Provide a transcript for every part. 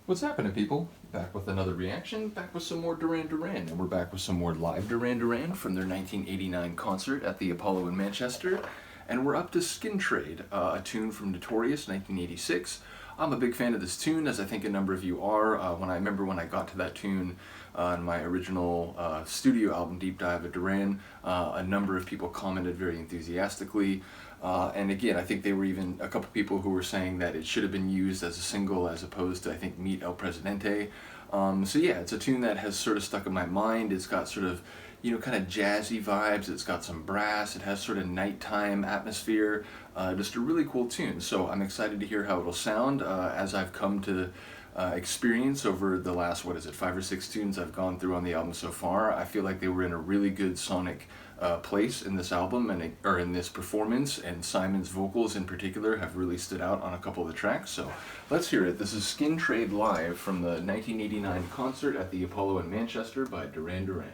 What's happening, people? Back with another reaction, back with some more Duran Duran, and we're back with some more live Duran Duran from their 1989 concert at the Apollo in Manchester, and we're up to Skin Trade, a tune from Notorious, 1986. I'm a big fan of this tune, as I think a number of you are. When I got to that tune on my original studio album, Deep Dive of Duran, a number of people commented very enthusiastically. And again, I think there were even a couple people who were saying that it should have been used as a single as opposed to, I think, Meet El Presidente. So yeah, it's a tune that has sort of stuck in my mind. It's got sort of, kind of jazzy vibes. It's got some brass. It has sort of nighttime atmosphere. Just a really cool tune. So I'm excited to hear how it'll sound as I've come to experience over the last, 5 or 6 tunes I've gone through on the album so far. I feel like they were in a really good sonic place in this album or in this performance, and Simon's vocals in particular have really stood out on a couple of the tracks. So let's hear it. This is Skin Trade live from the 1989 concert at the Apollo in Manchester by Duran Duran.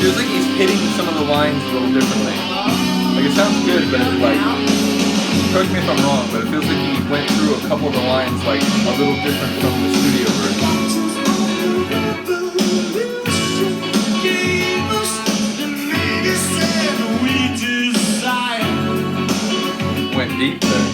Feels like he's hitting some of the lines a little differently. Like, it sounds good, but it's like, correct me if I'm wrong, but it feels like he went through a couple of the lines like a little different from the studio version. Went deep there.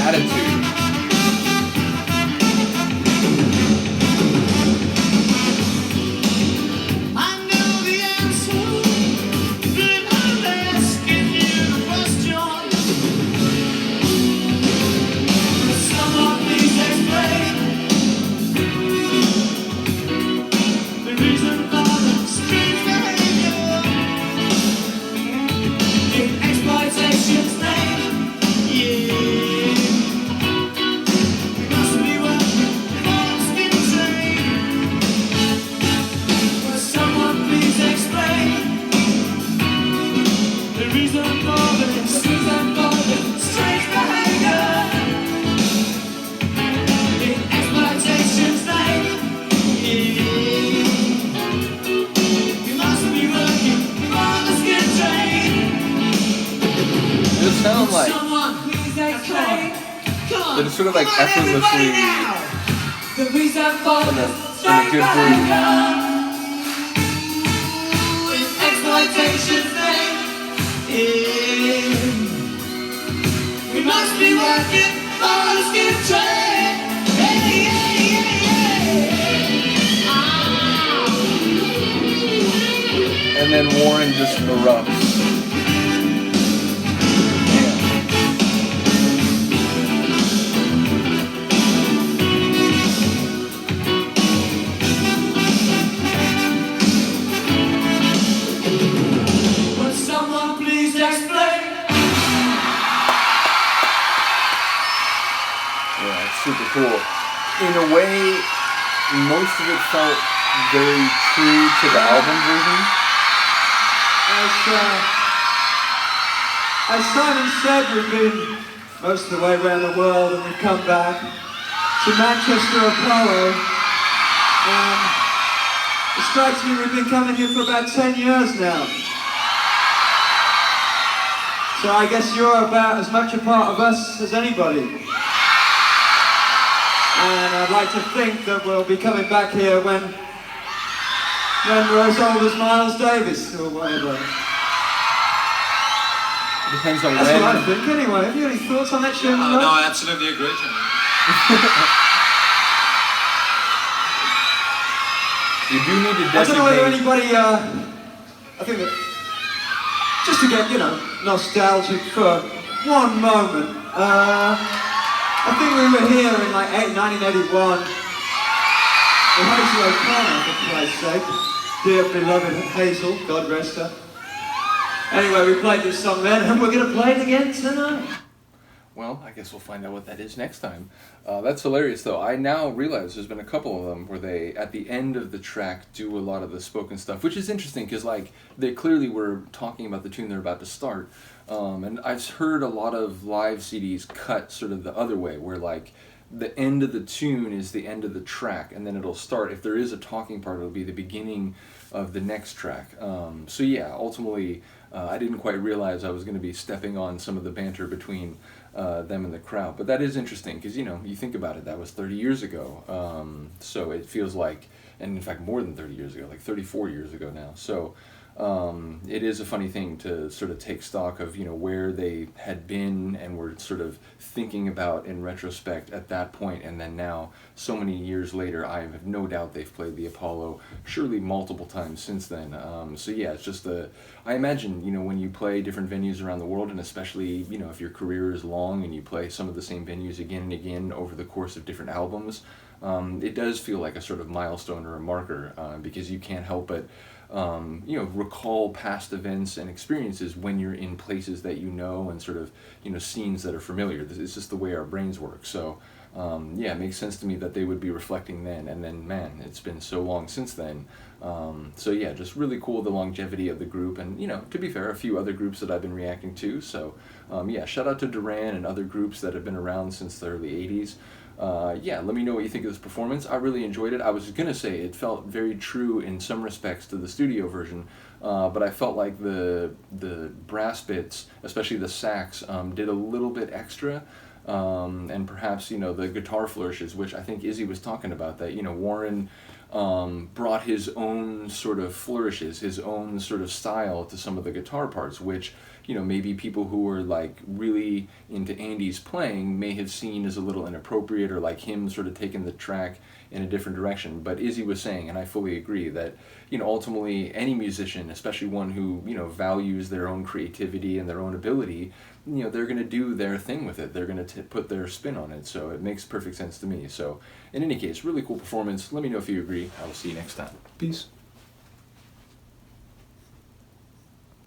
attitude. Sound like that it's sort of like effortlessly in a good groove. We must be working on a skip train. And then Warren just erupts. Super cool. In a way, most of it felt very true to the album version. As Simon said, we've been most of the way around the world and we've come back to Manchester Apollo. It strikes me we've been coming here for about 10 years now. So I guess you're about as much a part of us as anybody. And I'd like to think that we'll be coming back here when we're as old as Miles Davis or whatever. Depends on That's when. what I think anyway. Have you any thoughts on that, Jim? No, I absolutely agree, Jim. You do need to designate. I don't know whether anybody, I think that, just to get, nostalgic for one moment, I think we were here in like 1981 with Hazel O'Connor, for Christ's sake. Dear beloved Hazel, God rest her. Anyway, we played this song then and we're going to play it again tonight. Well, I guess we'll find out what that is next time. That's hilarious though. I now realize there's been a couple of them where they, at the end of the track, do a lot of the spoken stuff, which is interesting because like they clearly were talking about the tune they're about to start. And I've heard a lot of live CDs cut sort of the other way, where like the end of the tune is the end of the track, and then it'll start. If there is a talking part, it'll be the beginning of the next track. So yeah, ultimately, I didn't quite realize I was going to be stepping on some of the banter between them and the crowd. But that is interesting, because you think about it, that was 30 years ago. So it feels like, and in fact more than 30 years ago, like 34 years ago now. So it is a funny thing to sort of take stock of where they had been and were sort of thinking about in retrospect at that point, and then now so many years later I have no doubt they've played the Apollo surely multiple times since then. So yeah, it's just I imagine when you play different venues around the world, and especially if your career is long and you play some of the same venues again and again over the course of different albums, it does feel like a sort of milestone or a marker, because you can't help but recall past events and experiences when you're in places that and sort of scenes that are familiar. It's just the way our brains work. So yeah, it makes sense to me that they would be reflecting then, and then man, it's been so long since then. So yeah, just really cool, the longevity of the group, and to be fair, a few other groups that I've been reacting to. So yeah, shout out to Duran and other groups that have been around since the early 80s. Yeah, let me know what you think of this performance. I really enjoyed it. I was going to say it felt very true in some respects to the studio version, but I felt like the brass bits, especially the sax, did a little bit extra, and perhaps, the guitar flourishes, which I think Izzy was talking about, that, Warren brought his own sort of flourishes, his own sort of style to some of the guitar parts, which, you know, maybe people who were like really into Andy's playing may have seen as a little inappropriate, or like him sort of taking the track in a different direction. But Izzy was saying, and I fully agree, that, you know, ultimately any musician, especially one who, you know, values their own creativity and their own ability, you know, they're going to do their thing with it. They're going to put their spin on it. So it makes perfect sense to me. So in any case, really cool performance. Let me know if you agree. I will see you next time. Peace.